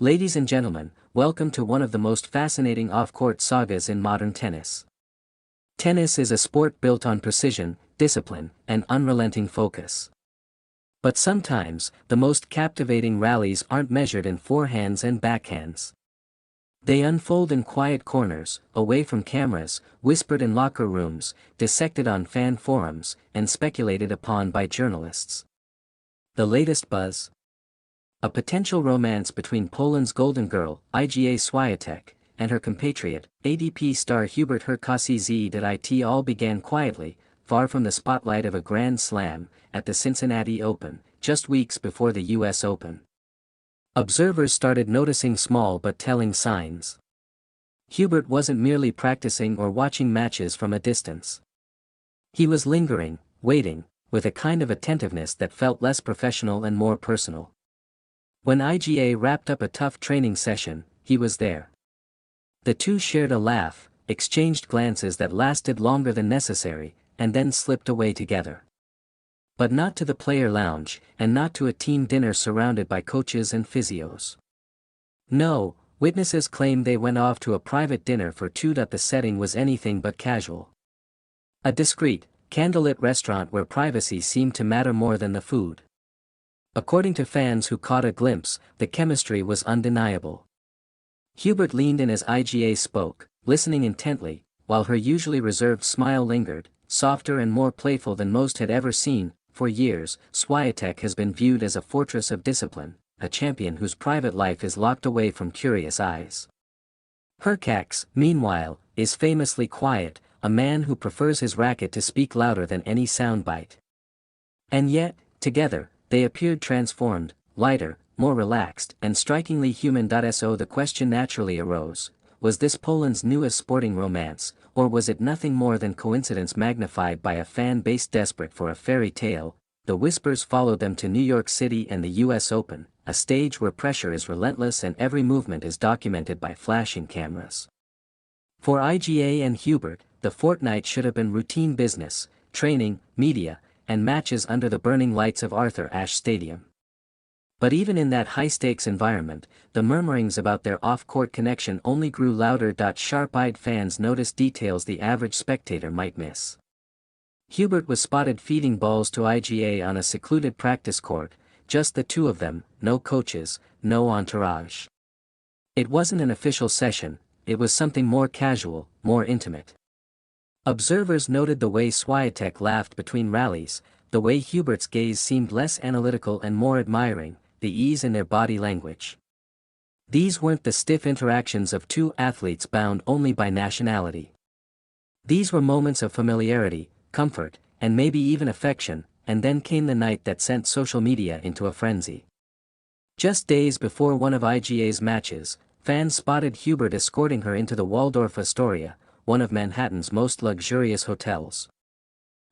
Ladies and gentlemen, welcome to one of the most fascinating off-court sagas in modern tennis. Tennis is a sport built on precision, discipline, and unrelenting focus. But sometimes, the most captivating rallies aren't measured in forehands and backhands. They unfold in quiet corners, away from cameras, whispered in locker rooms, dissected on fan forums, and speculated upon by journalists. The latest buzz? A potential romance between Poland's golden girl, Iga Swiatek, and her compatriot, ATP star Hubert Hurkacz. All began quietly, far from the spotlight of a Grand Slam, at the Cincinnati Open, just weeks before the US Open. Observers started noticing small but telling signs. Hubert wasn't merely practicing or watching matches from a distance. He was lingering, waiting, with a kind of attentiveness that felt less professional and more personal. When Iga wrapped up a tough training session, he was there. The two shared a laugh, exchanged glances that lasted longer than necessary, and then slipped away together. But not to the player lounge, and not to a team dinner surrounded by coaches and physios. No, witnesses claim they went off to a private dinner for two. The setting was anything but casual. A discreet, candlelit restaurant where privacy seemed to matter more than the food. According to fans who caught a glimpse, the chemistry was undeniable. Hubert leaned in as Iga spoke, listening intently, while her usually reserved smile lingered, softer and more playful than most had ever seen. For years, Swiatek has been viewed as a fortress of discipline, a champion whose private life is locked away from curious eyes. Hurkacz, meanwhile, is famously quiet, a man who prefers his racket to speak louder than any soundbite. And yet, together, they appeared transformed, lighter, more relaxed, and strikingly human. So the question naturally arose, was this Poland's newest sporting romance, or was it nothing more than coincidence magnified by a fan base desperate for a fairy tale? The whispers followed them to New York City and the US Open, a stage where pressure is relentless and every movement is documented by flashing cameras. For Iga and Hubert, the fortnight should have been routine business, training, media, and matches under the burning lights of Arthur Ashe Stadium. But even in that high-stakes environment, the murmurings about their off-court connection only grew louder. Sharp-eyed fans noticed details the average spectator might miss. Hubert was spotted feeding balls to Iga on a secluded practice court, just the two of them, no coaches, no entourage. It wasn't an official session, it was something more casual, more intimate. Observers noted the way Swiatek laughed between rallies, the way Hubert's gaze seemed less analytical and more admiring, the ease in their body language. These weren't the stiff interactions of two athletes bound only by nationality. These were moments of familiarity, comfort, and maybe even affection, and then came the night that sent social media into a frenzy. Just days before one of Iga's matches, fans spotted Hubert escorting her into the Waldorf Astoria, one of Manhattan's most luxurious hotels.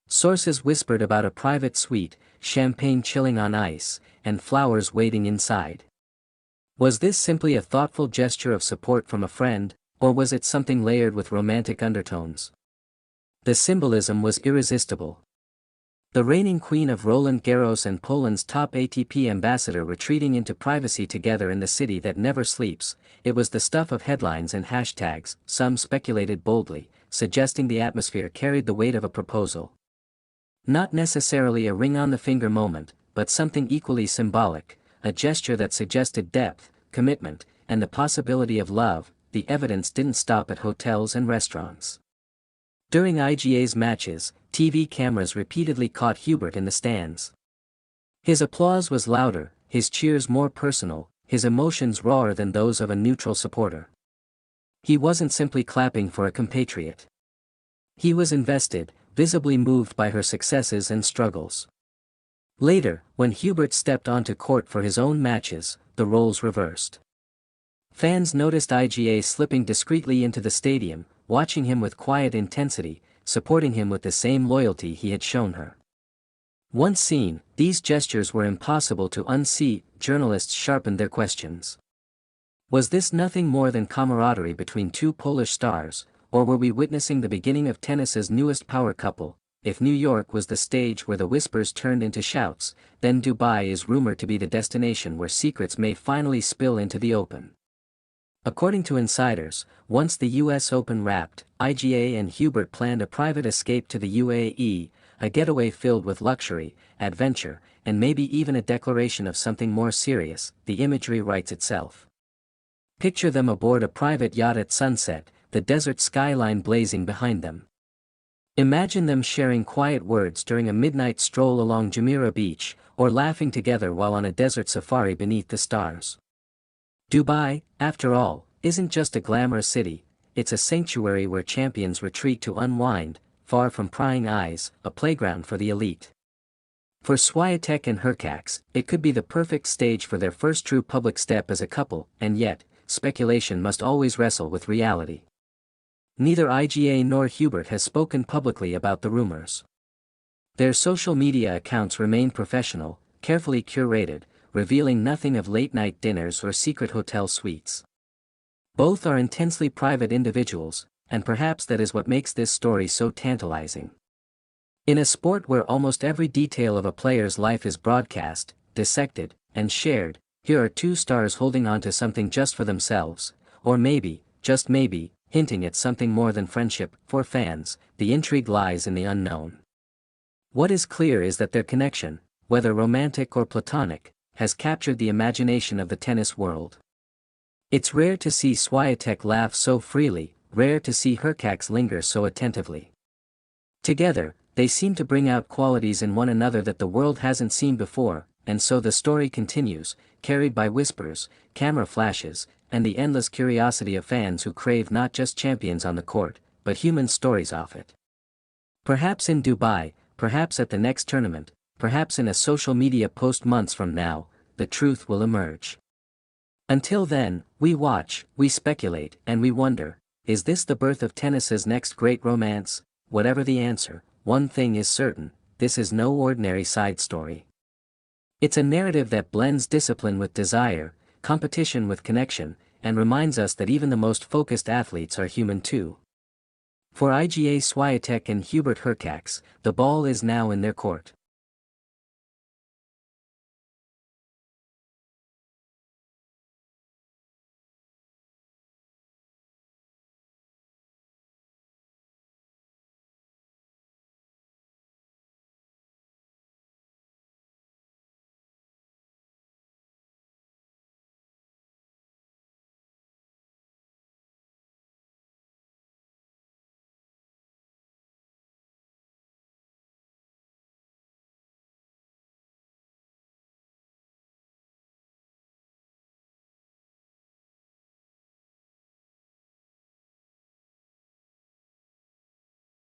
Sources whispered about a private suite, champagne chilling on ice, and flowers waiting inside. Was this simply a thoughtful gesture of support from a friend, or was it something layered with romantic undertones? The symbolism was irresistible. The reigning queen of Roland Garros and Poland's top ATP ambassador retreating into privacy together in the city that never sleeps, it was the stuff of headlines and hashtags. Some speculated boldly, suggesting the atmosphere carried the weight of a proposal. Not necessarily a ring-on-the-finger moment, but something equally symbolic, a gesture that suggested depth, commitment, and the possibility of love. The evidence didn't stop at hotels and restaurants. During Iga's matches, TV cameras repeatedly caught Hubert in the stands. His applause was louder, his cheers more personal, his emotions rawer than those of a neutral supporter. He wasn't simply clapping for a compatriot. He was invested, visibly moved by her successes and struggles. Later, when Hubert stepped onto court for his own matches, the roles reversed. Fans noticed Iga slipping discreetly into the stadium, watching him with quiet intensity, supporting him with the same loyalty he had shown her. Once seen, these gestures were impossible to unsee. Journalists sharpened their questions. Was this nothing more than camaraderie between two Polish stars, or were we witnessing the beginning of tennis's newest power couple? if New York was the stage where the whispers turned into shouts, then Dubai is rumored to be the destination where secrets may finally spill into the open. According to insiders, once the US Open wrapped, Iga and Hubert planned a private escape to the UAE, a getaway filled with luxury, adventure, and maybe even a declaration of something more serious. The imagery writes itself. Picture them aboard a private yacht at sunset, the desert skyline blazing behind them. Imagine them sharing quiet words during a midnight stroll along Jumeirah Beach, or laughing together while on a desert safari beneath the stars. Dubai, after all, isn't just a glamorous city, it's a sanctuary where champions retreat to unwind, far from prying eyes, a playground for the elite. For Swiatek and Hurkacz, it could be the perfect stage for their first true public step as a couple, and yet, speculation must always wrestle with reality. Neither Iga nor Hubert has spoken publicly about the rumors. Their social media accounts remain professional, carefully curated, revealing nothing of late-night dinners or secret hotel suites. Both are intensely private individuals, and perhaps that is what makes this story so tantalizing. In a sport where almost every detail of a player's life is broadcast, dissected, and shared, here are two stars holding on to something just for themselves, or maybe, just maybe, hinting at something more than friendship. For fans, the intrigue lies in the unknown. What is clear is that their connection, whether romantic or platonic, has captured the imagination of the tennis world. It's rare to see Swiatek laugh so freely, rare to see Hurkacz linger so attentively. Together, they seem to bring out qualities in one another that the world hasn't seen before, and so the story continues, carried by whispers, camera flashes, and the endless curiosity of fans who crave not just champions on the court, but human stories off it. Perhaps in Dubai, perhaps at the next tournament, perhaps in a social media post months from now, the truth will emerge. Until then, we watch, we speculate, and we wonder, is this the birth of tennis's next great romance? Whatever the answer, one thing is certain, this is no ordinary side story. It's a narrative that blends discipline with desire, competition with connection, and reminds us that even the most focused athletes are human too. For Iga Swiatek and Hubert Hurkacz, the ball is now in their court.